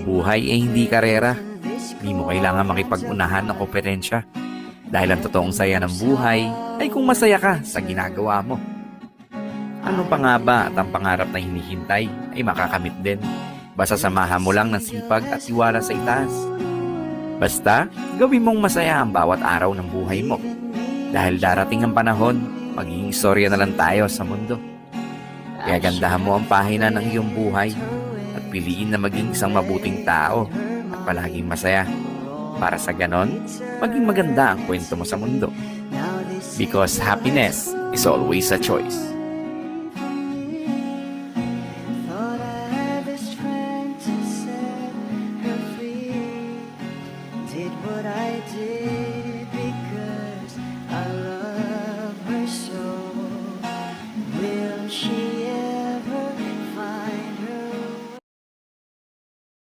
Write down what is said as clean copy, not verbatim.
buhay ay hindi karera. Di mo kailangan makipag-unahan ng kompetensya. Dahil ang totoong saya ng buhay ay kung masaya ka sa ginagawa mo. Ano pa nga ba at ang pangarap na hinihintay ay makakamit din. Basta samahan mo lang ng sipag at tiwala sa itaas. Basta, gawin mong masaya ang bawat araw ng buhay mo. Dahil darating ang panahon, magiging istorya na lang tayo sa mundo. Kaya gandahan mo ang pahina ng iyong buhay at piliin na maging isang mabuting tao at palaging masaya. Para sa ganon, maging maganda ang kwento mo sa mundo. Because happiness is always a choice.